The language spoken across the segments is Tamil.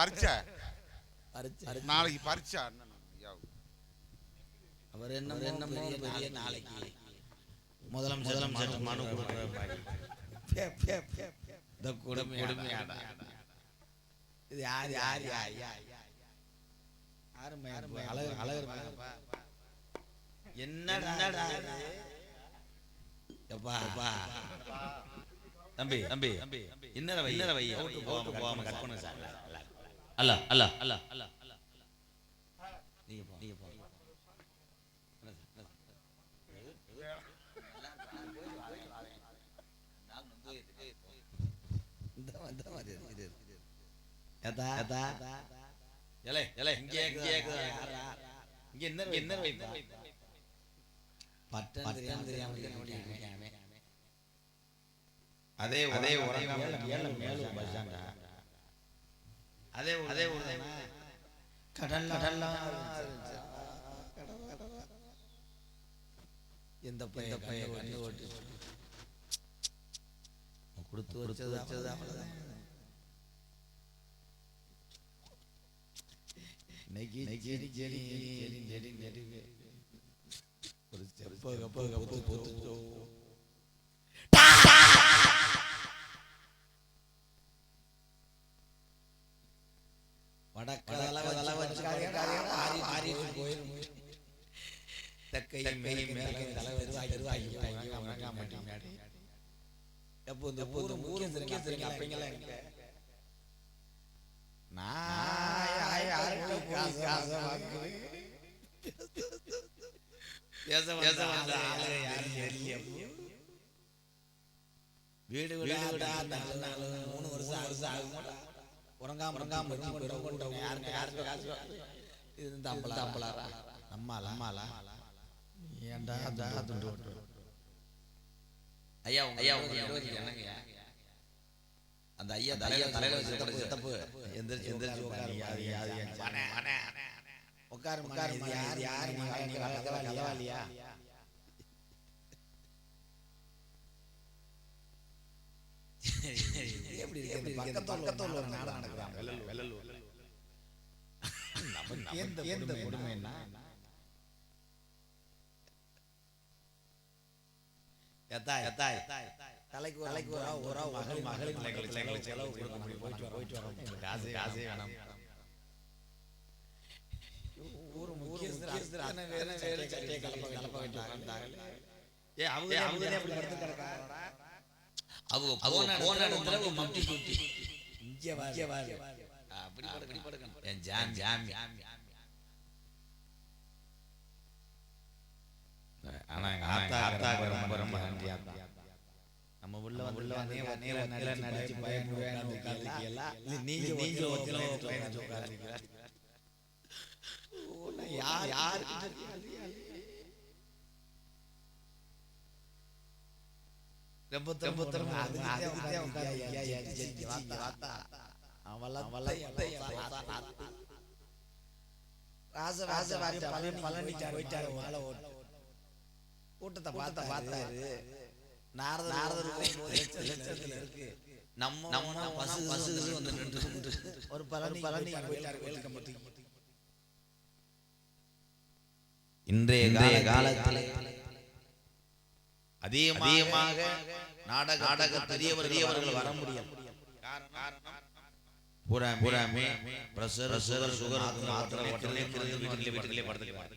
பரிச்சை நாளைக்கு பரிச்சை அவர் என்னமோ பெரிய நாளைக்கு முதலமைச்சர் மனு கொடுக்குறாரு. கொடுமையாடா இது யாரு யாரு யாரு யாருமே அழகர் என்னடா தம்பி தம்பி இன்னர வை போகாம கட் பண்ண சார். அல்ல அல்ல அல்ல அல்ல நீங்க போ அதே அதே அதே கடல்ல எந்த பையன் கண்ணு ஓட்டு கொடுத்து வச்சது அவ்வளவுதான். ஒரு வீடு வீடா 3 வருஷம் ஆகும். உறங்காம அம்மாலா ஏன்டா ஐயா அந்த ஐயா தலையில வச்சு தப்பு எந்திரிச்சு உட்காரு யாரு கதவாலியா எப்படி பக்கத்துல ஒரு நாடகம் நடக்குறாங்க எந்த கொடுமைன்னா தலைக்கு ஒரு மகளிர் செலவு கொடுக்க முடியும். போயிட்டு வரோம் காசே வேணாம். ஊர் நம்ம உள்ள நடிச்சு கூட்டத்தை பார்த்தாரு. நாரதர் இருக்கு. நம்ம பசு வந்து நின்று ஒரு பழனி இன்றைய காலத்தில் அதிகமாக நாடக பெரியவர்கள் வர முடியும். பூராமே பிரஷர் சுகர் மாத்திரை வீட்டிலே படுத்துக்கிறாங்க.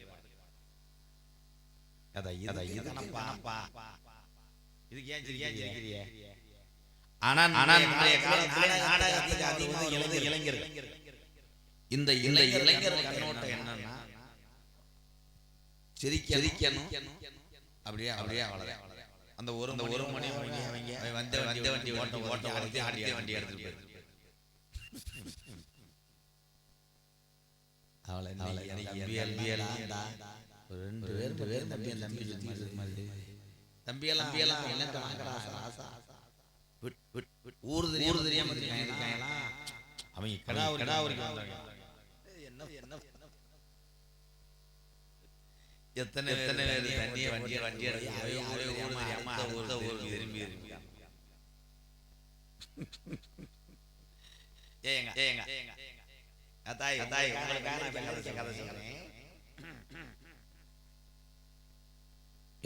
இளைஞர்கள் இந்த இளைஞர்கள் கண்ணோட்டம் என்னன்னா சிரிக்கணும் அப்படியே அவ்வளவுதான். அந்த ஒரு மணி வந்த வண்டி ஓட்ட அடுத்த வண்டி எடுத்துட்டு போயிரு. ரெண்டு பேரும் தம்பி தம்பி ஊர் தெரியாம இருக்காங்களா? அவங்க எத்தனை தண்ணிய வண்டி திரும்பி ஏங்க அதாய் அதாய் உங்களுக்காக கதை சொல்றேன்.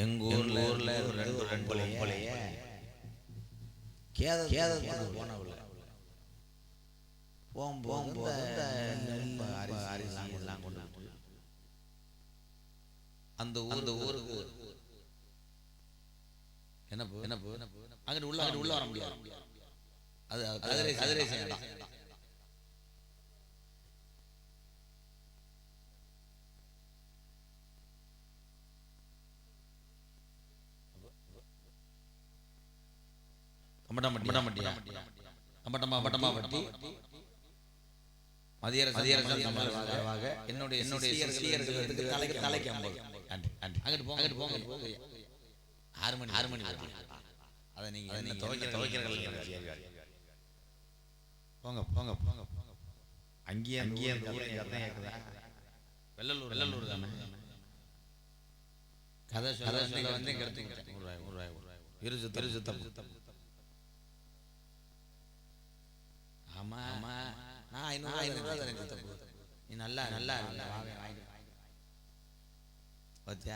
எங்க ஊர்ல ஒரு ரெண்டு போலைய கேத போனவுல போகும்போது அரிசி எல்லாம் கொண்டு அந்த ஊருக்கு என்ன அங்கிட்டு உள்ள வர முடியாது. அது கதிரை செய்யலாம். கம்பட்டமா வட்டி என்னுடைய தலைக்கு அங்கிட்டு போங்க 6 மணி அதை நீங்க துவைக்கிற போங்க அங்கேயே வெள்ளலூர் தானே கதை சொல்ல வந்து இருசுத்தம். ஆமா நான் 500 ரூபா நீ நல்லா வச்சியா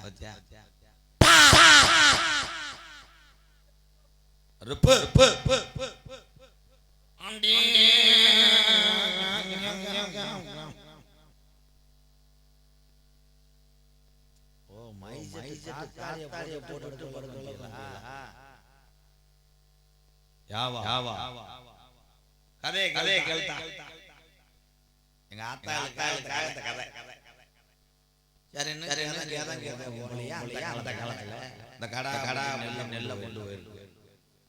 கதையை கேள்வி எங்க ஆத்தா கதை அந்த காலத்துல இந்த கடா நெல்ல கொண்டு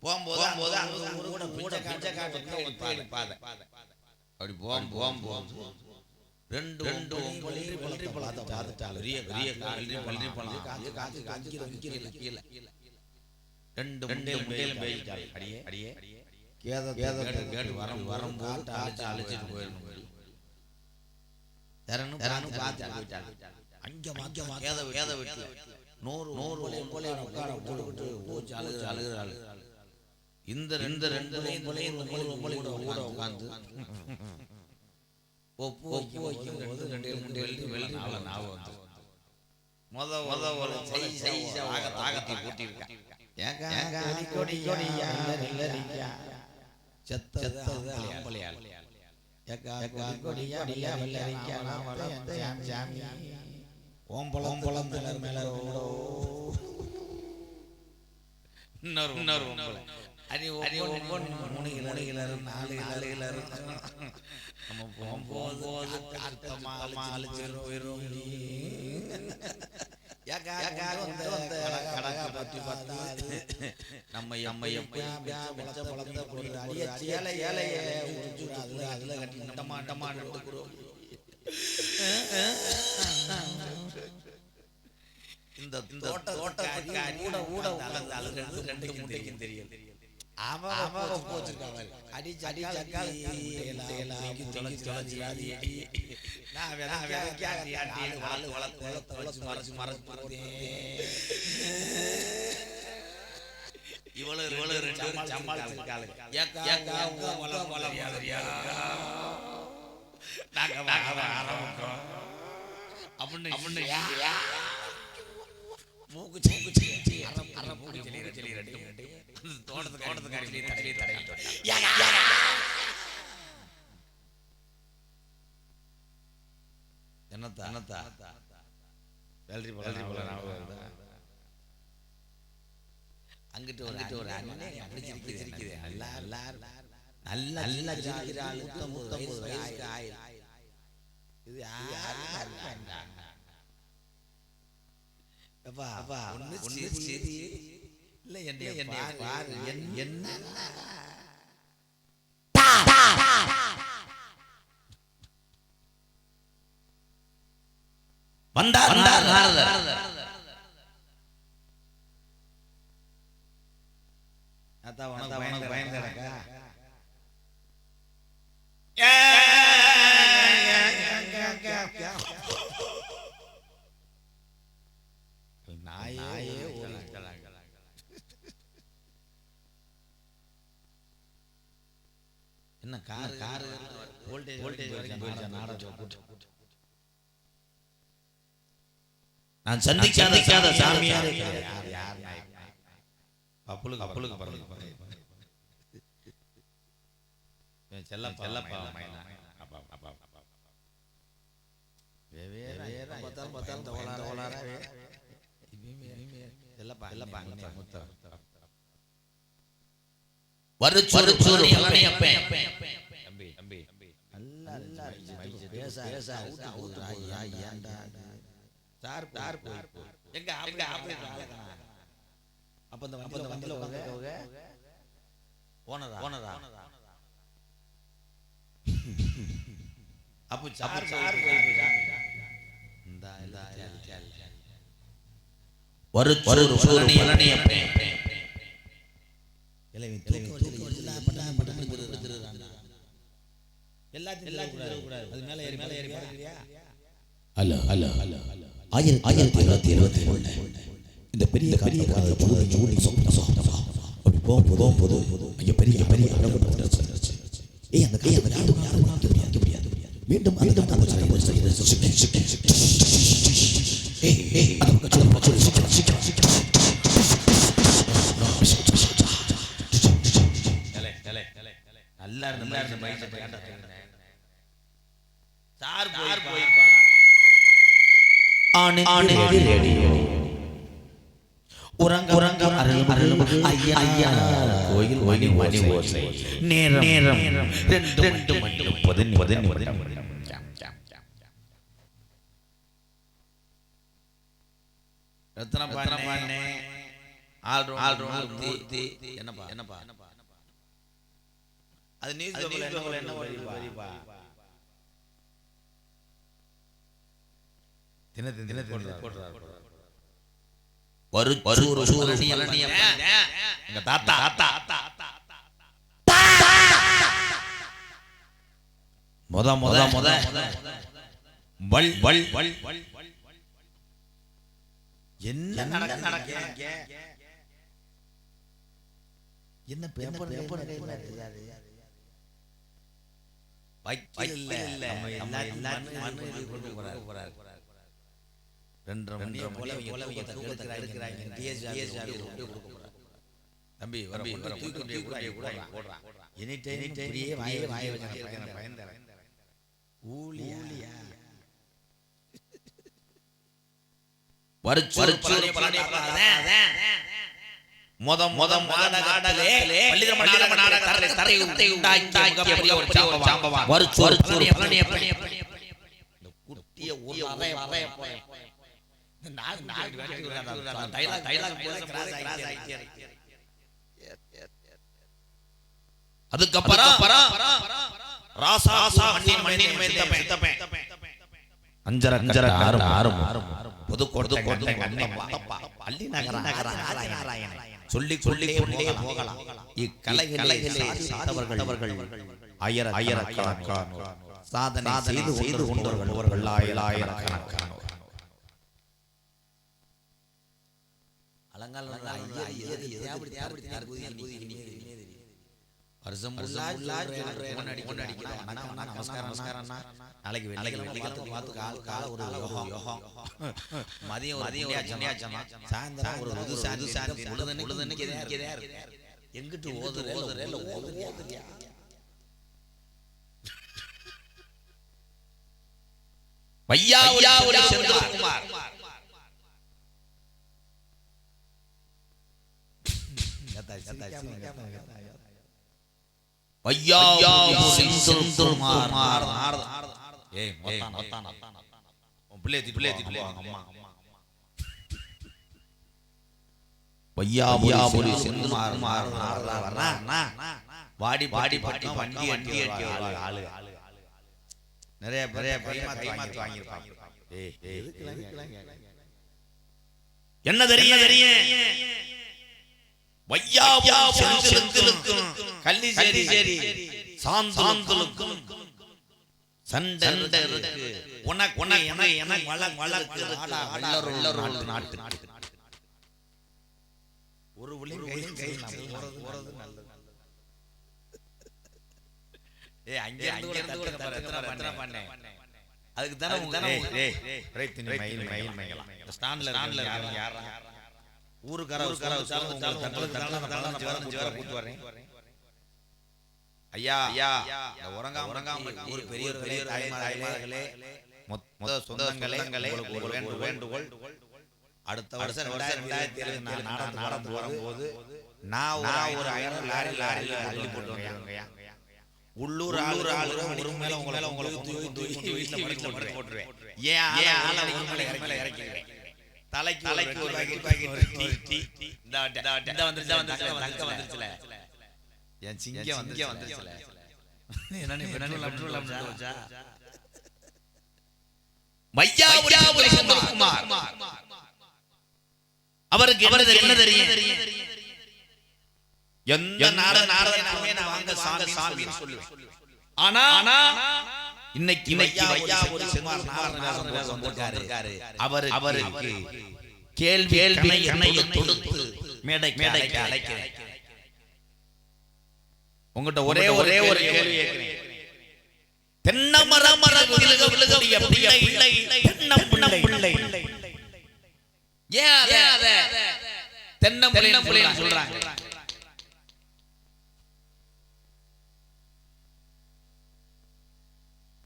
போகும்போது அப்படி போகும்போது ரெண்டு வரும்போது அழைச்சிட்டு போயிடணும். இந்த ரெண்டு உட்கார்ந்து ஆகத்தை கூட்டியிருக்கேன். இந்த தெரியும். இவ்வளவு சமாளிச்சிருக்காங்க. அங்கிட்டு ஒரு அண்ணன் என்ன காரு வோல்டேஜ் வரைக்கும் போயிடுச்சா நாடகம். நான் சந்திக்காத சாமியார் யார் பப்புளுக்கு பிறந்து செல்லப்பா இந்த பெரிய போது பெரிய மீண்டும் நல்லா கோயில் மணி ஓசை நேரம் 2:30 ரத்ன பாண்ணே ஆல் மூர்த்தி என்னப்பா அது நியூஸ் பேப்பர்ல என்ன வருதுப்பா தின போடுறாரு எங்க தாத்தா முத என்ன நடக்குது என்ன பேப்பர் வைக்கல இல்ல நம்ம எல்லாரும் கொண்டு போறாரு 2:30 மணி போல எடுக்கறாங்க தம்பி வர தூக்கி கூட போடுறான் எனி டைம் இப்படியே வாயை வச்சிருக்கேன் பயந்தேன் ஊலியா வருச்சு மொத நாடகத்திலே பள்ளிதம நாடகத்திலே தரை உண்டாக்கிய ஒரு சாம்பவான் வருச்சு இந்த குட்டிய ஒரு அறைய போய் அதுக்கப்புறம் சொல்லி கொண்டே போகலாம் இக்கலைகளை சாதவர்கள் ஆயிரக்கணக்கான சாதனை செய்து கொண்டவர்கள் ஆயிரக்கணக்கான எங்கிட்டு வாடி பட்டம் வண்டி ஆளு நிறைய கைமாத்து வாங்கியிருப்பாங்க. என்ன தெரியும் செந்திலுக்கும் கள்ளிசேரி சாந்தலுக்கும் சண்டை இருக்கு. உனக்கு வழக்கு நாட்டு ஒரு நல்லது அங்க இருந்து கூட எத்தனை பண்ணேன் அதுக்கு தானே மயில் மயிலாம் ஸ்டாண்ட்ல யாரா ஊருக்கார கூட்டு வரேன் ஐயா உறங்காம ஒரு பெரிய தாய்மார்களே மொத்த சொந்தங்களே ஒரு வேண்டுகோள் அடுத்த வருஷம் 2024 நாடகம் வரும்போது நான் ஒரு 500 லாரியில அள்ளி போட்டு வந்துருங்கய்யா உள்ளூர் ஆளு ஒரு மேல உங்களுக்கு தூக்கி வீட்டுல படுக்க போட்டுருவேன் ஏன் ஆள மேல இறக்கிடுவேன் தலைக்கு ஒரு டீ இந்த வந்துருச்சுல என் சிங்கம் வந்துருச்சுல என்ன நீ பெட்ரோல் வச்சா வையாபுரி சுந்தரகுமார் அவருக்கு என்ன தெரியும் எந்த நாடகமே நான் வாங்க சாமின்னு சொல்லுவேன் ஆனா இன்னைக்கு வையாபுரி சுந்தரகுமார் நாடகம் வந்திருக்காரு அவருக்கு கேள்வி தொடுத்து மேடைக்கு அழைக்கிறேன் உங்ககிட்ட ஒரே ஒரு கேள்வி கேட்கிறேன் தென்னமரம் விழுகக்கூடிய பிள்ளை ஏன் அத தென்னம்பிள்ளைன்னு சொல்றாங்க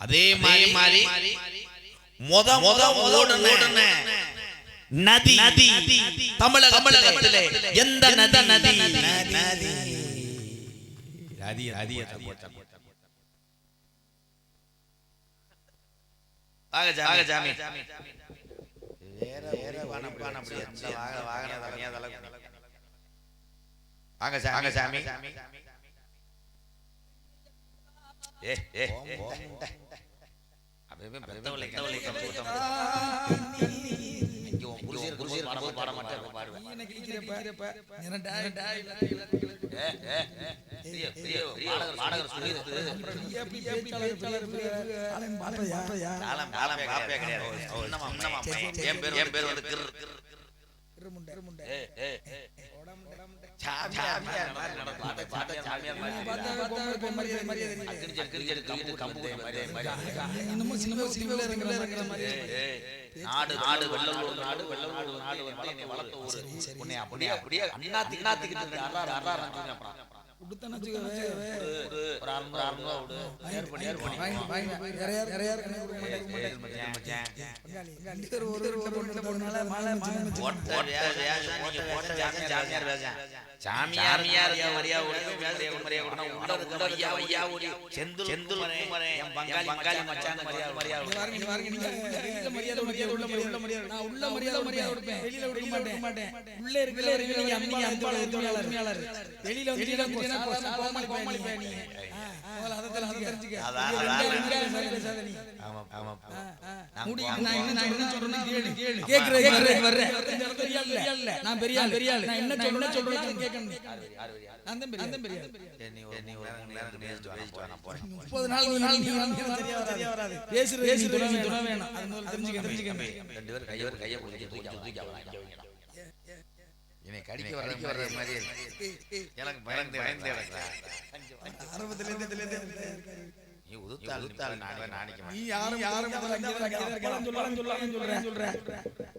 அதே மாதிரி முத ஓடுன நதி தமிழகத்திலே எந்த நதி சாமி சாமி பாட மாட்டேன் என் பேர் வந்து நாடு வெள்ளலூர் நாடு வந்து என்னை வளர்த்த ஊரு உன்னை அப்படியே அண்ணாத்திக்கிட்டு என்னை கடிக்க வர்ற மாதிரி எனக்கு பயந்து நீ உதுத்தால் நீ யாரும்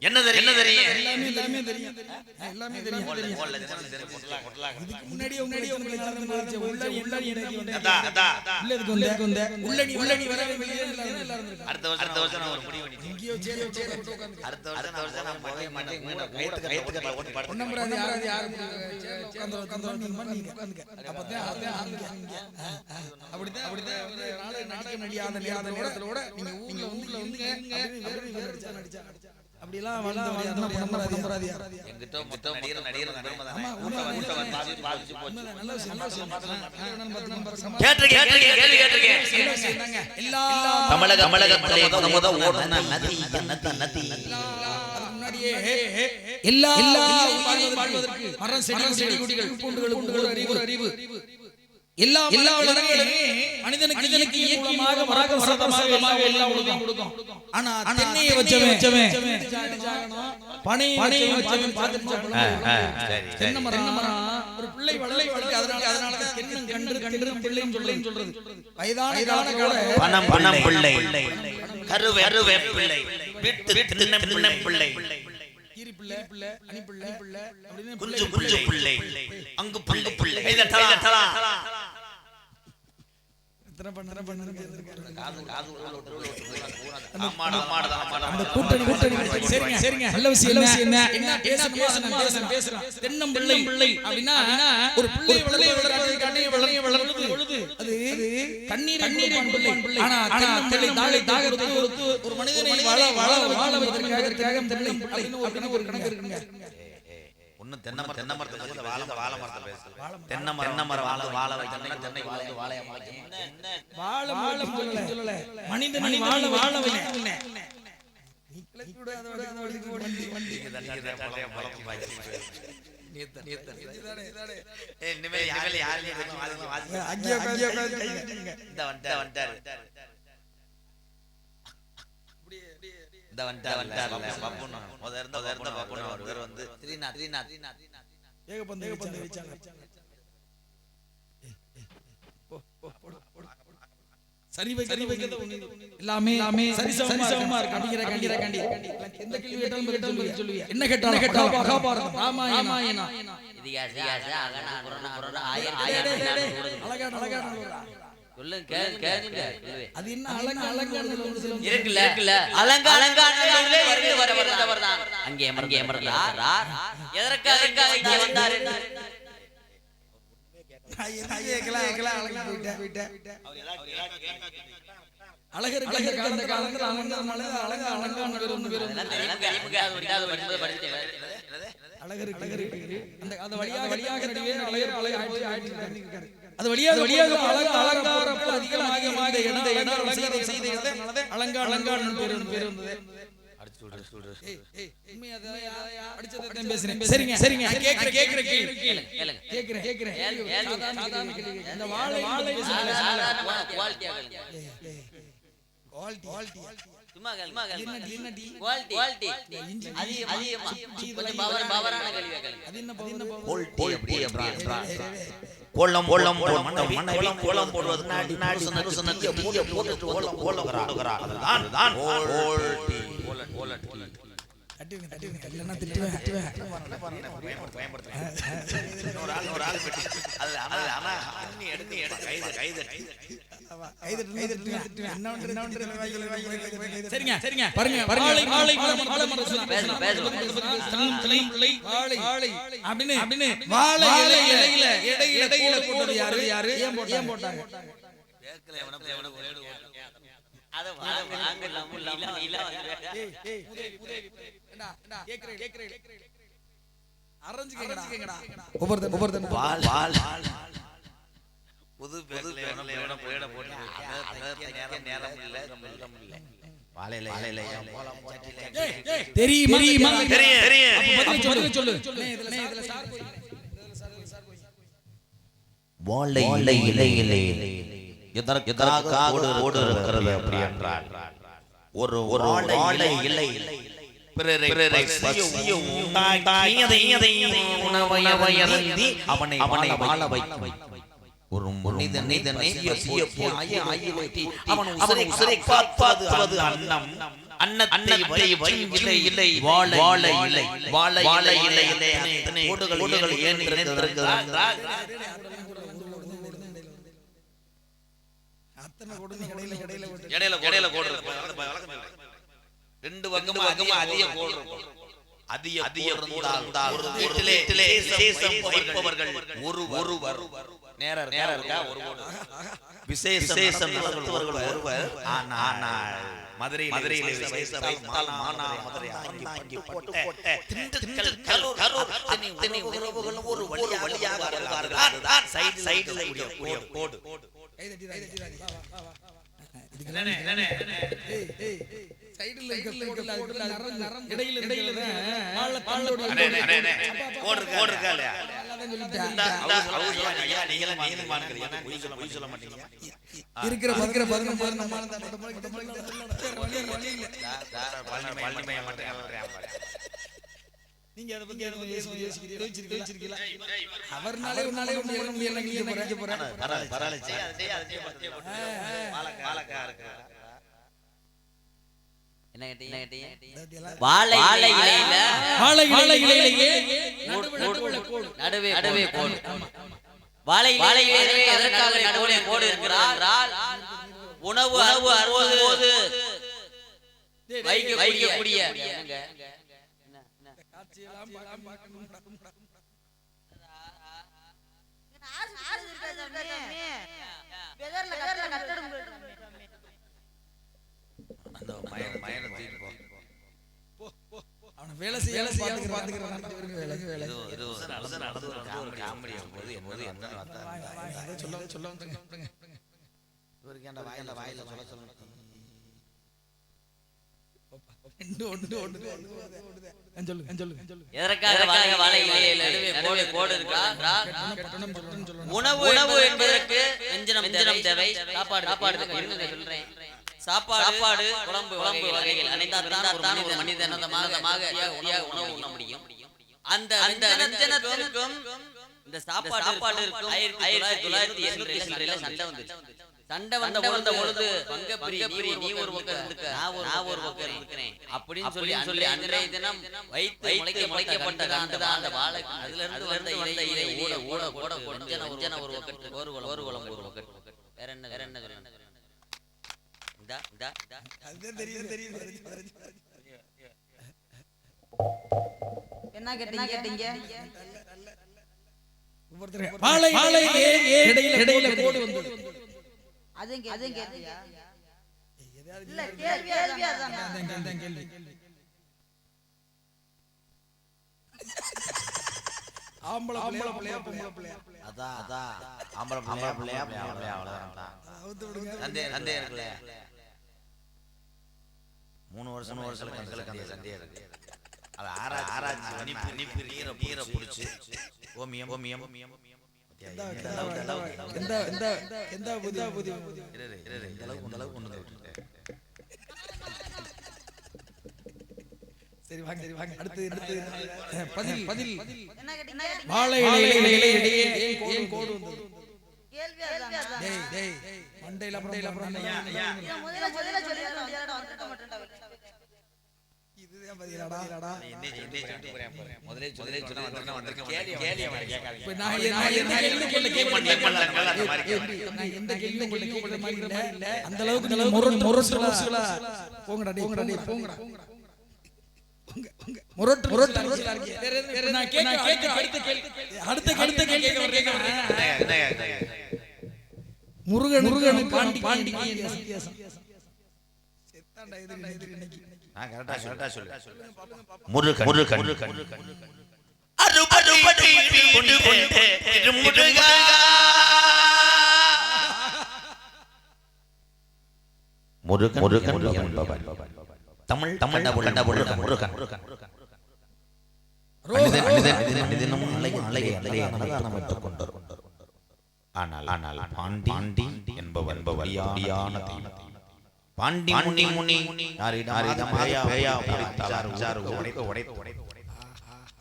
என்ன தெரியும் எல்லாமே தெரியும் முன்னாடியே அடுத்த வருஷம் நான் ஒரு முடிவு பண்ணிட்டேன் அடுத்த வருஷம் நான் பண்ணவே மாட்டேன் கைத்துக்கு ஓட்டு பாடு எல்லா உலகங்களுமே மனிதனுக்கு இயற்கையாக வரதமாக எல்லாம் கொடுக்கும். ஆனா தென்னையை வச்சவன் பனையை வச்சவன் பார்த்துட்டு தென்னை மரம் ஒரு பிள்ளை வளர்க்கு. அதனால தென்னங்கன்று பிள்ளைன்னு சொல்றது. வயதான பணம் பிள்ளை கருவே பிள்ளை விட்டு தின்ன பிள்ளை பிள்ளை அணி பிள்ளை குஞ்சு பிள்ளை அங்கு பங்கு பிள்ளை தென்னம்பிள்ளை அப்படின்னா ஒரு பிள்ளை வளர்றது அது தண்ணீரை பிள்ளை. ஆனா ஒரு மனிதனை வாழ வைக்கிறதுக்காக தென்னை அப்படின்னு ஒரு கணக்கு இருக்குங்க. தென்னை மரத்தை வாழை மரத்தை பேசு. தென்னை மரம் வாழ வைக்கணும். தென்னை வாழைய சொல்லல மனிதனை வாழ வைக்கணும். எல்லாமே சரிசமமா இருக்கு. கண்டிர எந்த கேள்வி கேட்டாலும் சொல்லுவீங்க. என்ன கேட்டாலும் மகாபாரதம், ராமாயணம், இதிகாச, அகனா, புராணம், அழகான சொல்லுங்க. அது என்ன அலங்காரம் இருக்குல்ல? அலங்காரங்களே வரதான். அங்கே அமர்ந்தார். எதற்காக இங்கே வந்தார்? அழகர் அந்த காலத்துல அது வழியாக அலங்காரம் அதிகமாக அலங்காரம் பேர் வந்தது. சரிங்க கேக்குற கேக்குறேன். இந்த வாழை சரிங்க பாருங்க அப்படின்னு வாழை இலையில போட்டது யாரு? ஏன் போட்டாங்க? தெரியுமா? சொல்லு. வாழை இலையிலே எதற்காக ஓடு இருக்கிறது அப்படி என்றால் ஒரு வாழை இலை பிறரை பசிய உண்டாக்கியதை உணவையருந்தி அவனை வாழ வைக்கும். ஒரு மனிதனை அவன் உசிரை காப்பது அன்னம். அன்னத்தை இல்லை வாழை இலையிலே அத்தனை ஓடுகள் ஏன் இருக்கிறது? இடையில கோடு ரெண்டு பக்கமா அதிக கோடு இருக்கும். அதிக ஒரு வீட்டிலே விசேஷம் வைப்பவர்கள் ஒருவர் நேரர் இருக்கா? ஒரு கோடு விசேஷம் நடத்துவர்கள் ஒருவர். ஆனால் மதுரையிலே விசேஷம் வைத்தால் மதுரை ஆங்கி போட்ட திண்டுக்கல் கரூர் அத்தனை உறவுகளும் ஒரு வழியாக வருவார்கள். அதுதான் சைடுல கோடு. சைடுல இடையில கோடு இருக்கா இல்லையா? இருக்கிற நீங்க அதை பத்தி யோசிச்சிருக்கீங்களா? அவர்னாலே நினைக்க போறேன். வாழை இலையிலேயே நடுவே கோடு. வாழை இலையிலே எதற்காக நடுவே கோடு இருக்கிறார்? உணவு அருந்தும்போது வைக்கக்கூடிய வேலை செய்ய பாத்துக்கிறேன். எதற்காக வாழை இலையிலே நடுவே கோடு இருக்கிறார்? உணவு என்பதற்கு வெஞ்சனம் தேவை. சாப்பாடு சொல்றேன். சாப்பாடு குழம்பு வகைகள் அனைத்தான் ஒரு மனிதன் உணவு உண்ண முடியும். அந்த வெஞ்சனத்திற்கும் இந்த சாப்பாட்டிற்கும் 1982 சண்டை வந்த பொழுது பங்கப்பிரி நீ ஒரு பக்கம் இருக்க, நான் ஒரு பக்கம் இருக்கிறேன் அப்படின்னு சொல்லி அன்றைய தினம் வைத்து முளைக்கப்பட்ட அந்த வாழை அதுல இருந்து வந்த இலை ஊட வெஞ்சன ஒரு பக்கத்து ஒரு குழம்பு ஒரு பக்கத்து. வேற என்ன என்ன கேட்டீங்க? இடையில கோடு வந்து அதுங்க கேட்டியா? இல்ல கேள்வியா தான் கேள்வி. ஆம்பளை பிள்ளையா பொம்பளை பிள்ளையா? அதான் ஆம்பளை பிள்ளையா அவ்வளவுதான். சந்தே இருக்குல்ல, 3 வருஷம் கணக்கு அந்த சந்தே இருக்கு. அது ஆராய்ச்சி நீரை பிடிச்சி ஓமியம் சரி வாங்க அடுத்து பதில். என்ன கேட்டீங்க? வாழை இலையிலே ஏன் கோடு வந்தது? கேள்வியா தான். டேய் மண்டையில அப்புறம் முதல்ல சொல்லிடலாம். வந்துட்ட மாட்டேன்டா. இதுதான் பதிலடா. முதல்ல சொன்னா வந்திருக்கேன். இப்ப நான் எந்த கேள்வி உங்களுக்கு இல்ல. அந்த அளவுக்கு முரட்டுல போங்கடா டேய் போங்கடா. முரட்டு நான் கேட்க அடுத்த கேள்வி வர்றேன். முருகன் பாண்டிக்கு என்ன வித்தியாசம்? செத்தாண்டா எதிரி இன்னைக்கு. நான் கரெக்டா சொல்லு. முருகன் அறுபடி கொண்டு முருகா முருகன் என்பவன் தமிழ் முருகன் மனிதனும் அமைத்துக் கொண்டார். ஆனால் பாண்டி என்பவன் பாண்டி முனி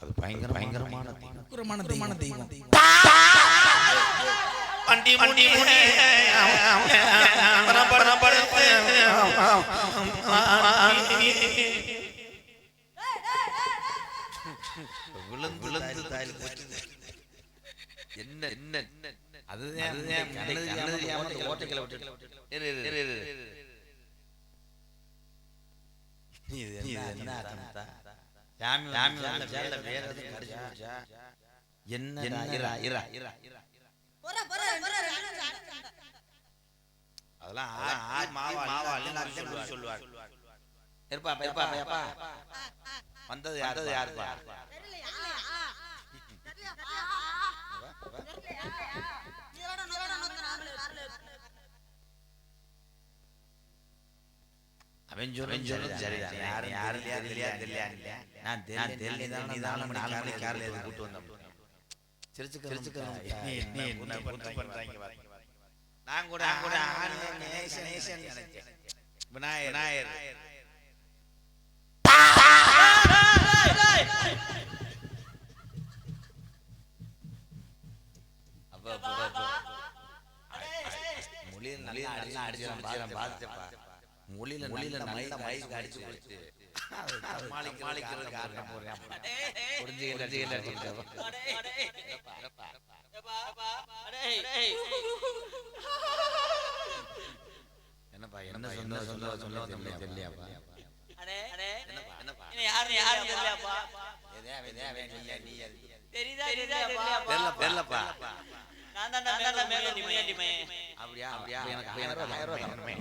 அது பயங்கரமான தெய்வம். பாண்டி முனி விழுந்து என்ன அதுதான் ஓட்டைகளை விட்டு சொல்லுவார். வந்தது யாருப்பா? நான் கூட நேசன் நினைச்சேன். விநாயகர் மொழியில நல்லா அடிச்சு பாத்துப்பா. மொழியில நல்ல மைக் அடிச்சு கொடுத்து சமாளிக்கிறது காரணம் போறேன். என்னப்பா என்ன சொல்ல தெரியலையாப்பா? தெரியலப்பா. அப்படியா எனக்கு 1000 ரூபாய் தரணுமே.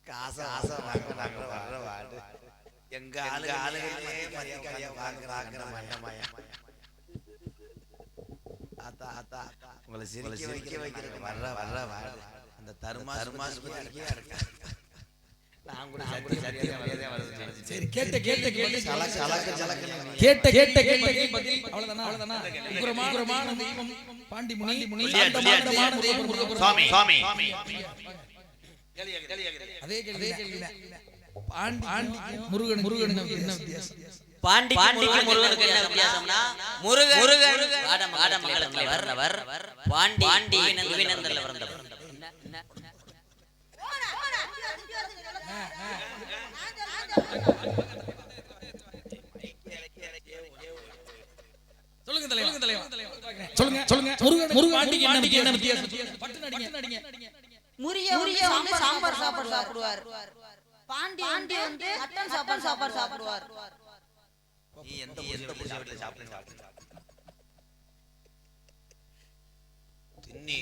காசை வாங்குறாங்க வர்ற வாடு. எங்க ஆளுகளே மரியாதையா வாங்குறாங்க. ஆத்தா உங்களை சிரிக்க வைக்கிறது வர்ற வாடு. அந்த தருமாசுபதிக்கே இருக்கா. நான் கூட சத்தியம் மரியாதையா வருது. சரி கேட்ட கேள்வி கேட்ட கேள்வி பதில் அவ்வளவுதானா? உக்கிரமான தெய்வம் பாண்டி முனி சாந்தமான தெய்வம் முருகபுரம் சுவாமி அதே கேள்விதான். பாண்டி முருகன் என்ன வித்தியாசம்? பாண்டிக்கு முருகனுக்கு என்ன வித்தியாசம்னா, முருகன் ஆடமங்கலத்துல வர்றவர், பாண்டி வினந்தர்ல வந்தவர். சொல்லுங்க சொல்லுங்க முருகன் பாண்டிக்கு என்ன வித்தியாசம்? பட்டு நடிங்க. முருகன் சாம்பார் சாப்பிடுவார். பாண்டி வந்து மட்டன் சாப்பாடு சாப்பிடுவார். நீ எந்த பூஜை வீட்டுல சாப்பிடுங்க தின்னி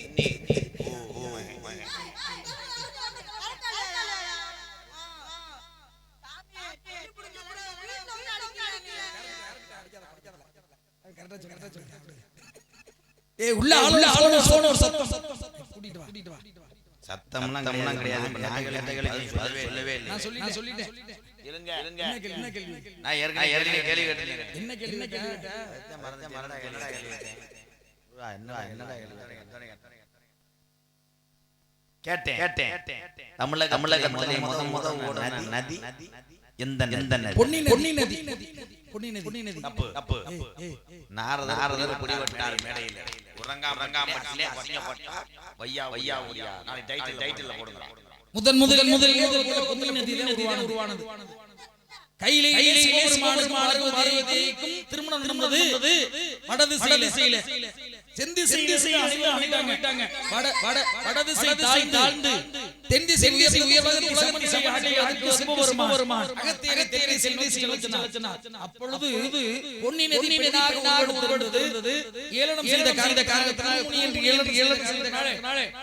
சத்தம்லாம் கிடையாது. சொல்லவே இல்லை. நான் சொல்லிட்டேன். நான் ஏற்கனவே கேள்வி கேட்டேன். கேட்டேன். தமிழக முத ஓடுன நதி எந்த நதி? பொன்னி நதி. தப்பு. நாரதர் குடிவட்டார் மேடையில் உறங்காமட்டிலே வசியப்பட்டார். வையா ஒய்யா. நாளைக்கு டைட்டில்ல போடுங்க. முதல் பொன்னி நதி தான் உருவானது. கையிலே பார்வதிக்கும் திருமணம் நடந்தது வடதிசையில. செந்திசையில அணிந்தாங்க. வடதிசை தாழ்ந்து தென்திசை உயர்வதற்கு உலகத்திசை ஆகிய சிவபெருமான் அகத்தியரை தென்திசை செலுத்தினார். அப்பொழுது பொன்னி நதி பெண்ணாக உருவெடுத்தது. ஏளனம் செய்த காரணத்தினால்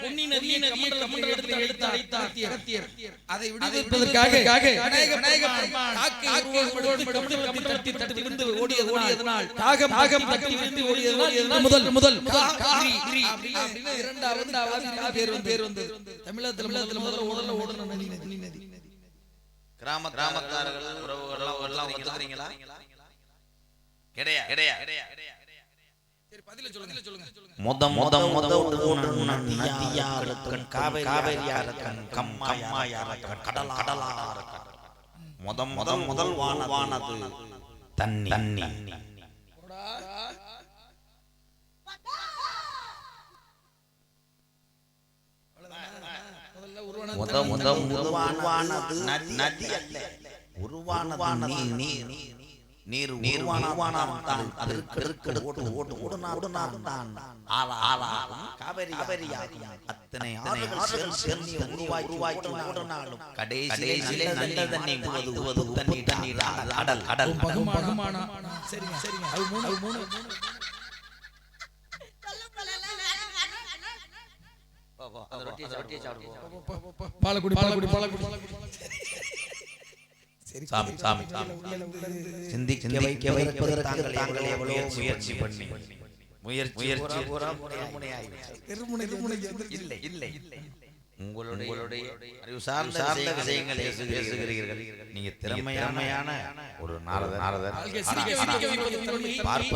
பொன்னி நதியை கமண்டலத்தில் எடுத்து அழைத்தார் அகத்தியர். அதை விடுவிப்பதற்காக தட்டி விழுந்து ஓடியதனால் தாகம் தட்டி விழுந்து ஓடியதனால் முதல் இரண்டாவது பேர் வந்து தமிழகத்தில் முதல்ல ஓடுன நதி. கிராமத்தார்கள் உறவுகள் எல்லாம் ஒத்துக்கிறீங்களா? கிடையாது. சரி பதில சொல்லுங்க. முத நதியாரக்கன் காவேரியாரக்கன் கம்மாயாரக்கன் கடலாரக்கன் முதல் வானது தண்ணி. உருவானது நதி அல்ல. உருவானது நீர் உருவானதான். அதற்கு ஓடுனார்தான் ஆளாகும் காவேரியாகும். அத்தனை ஆறுகள் சேர்ந்து உருவாக்கி ஓடுனாலும் கடைசியிலே நல்ல தண்ணி ஊதுவது உப்பு தண்ணீர். கடல் பகுமானம். சரிங்க. அது மூணு பாலக்குடி. சாமி சிந்திக்க வைக்க வைப்பதற்கு தாங்கள் எவ்வளவு முயற்சி பண்ணி முயற்சி இல்லை உங்களுடைய அறிவு சார்ந்த விஷயங்களை பேசுகிறீர்கள். நீங்க திறமையான ஒரு நாரதர்.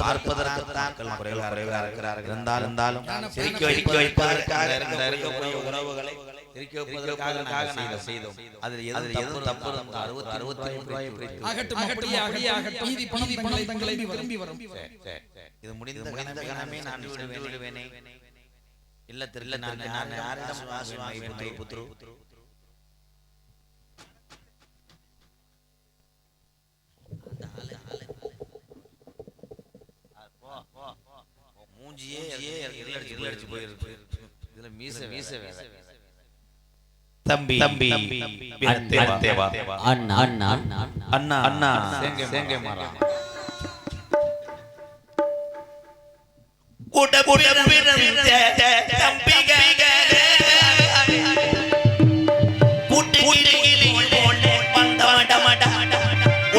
பார்ப்பதற்குத்தான் குறைவாக இருக்கிறார்கள். இருந்தாலும் சிரிக்க வைப்பதற்காக இருக்கக்கூடிய உறவுகளை சிரிக்க வைப்பதற்காக நாங்கள் செய்தோம். அதில் எதுவும் தப்பு இருந்தால் 63 இது முடிந்த கணமே நான் விடுவேனே. இல்ல நான் யாரிடம் வாங்குவேன் புத்ரு மூஞ்சியே அடிச்சு போயிருக்கு. இதுல மீச தம்பி அண்ணா சேங்க மாறா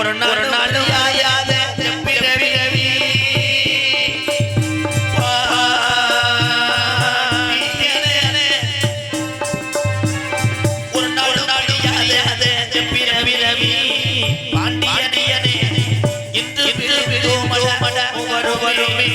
ஒரு நாள் யாயாத பிறவி ஒரு நாள் யாயாத பிறவி பாண்டியனே இன்று வருமே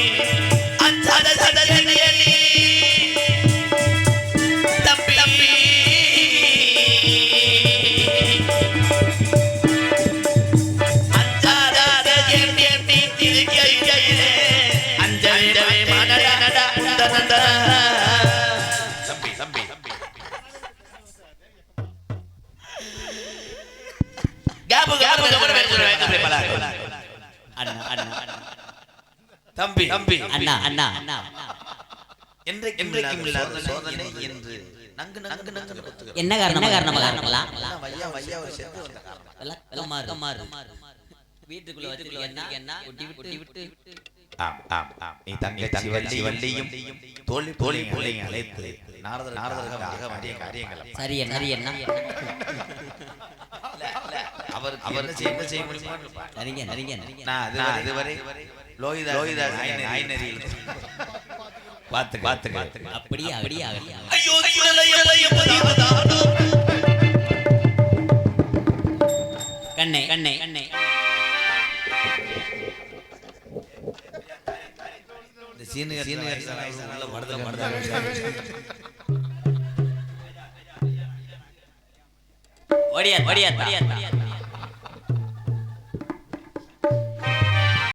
தம்பி அண்ணா என்றைக்கும் இல்லாத சோதனை என்று என்ன காரணமா வீட்டுக்குள்ள வச்சிருக்கேன்னா ஒட்டி விட்டு நீ தங்கச்சி வள்ளியும் தோழி பிள்ளைங்க அழைத்து நாரதற்காக வேண்டிய காரியங்கள் சரி என்ன அவர் என்ன செய்ய முடியுமா? நரிங்க நான் இதுவரை லோகிதாஸ் ஆய்நெறியில் பார்த்து அப்படியே ஐயோ கண்ணே இந்த சீனியர் ஓடியா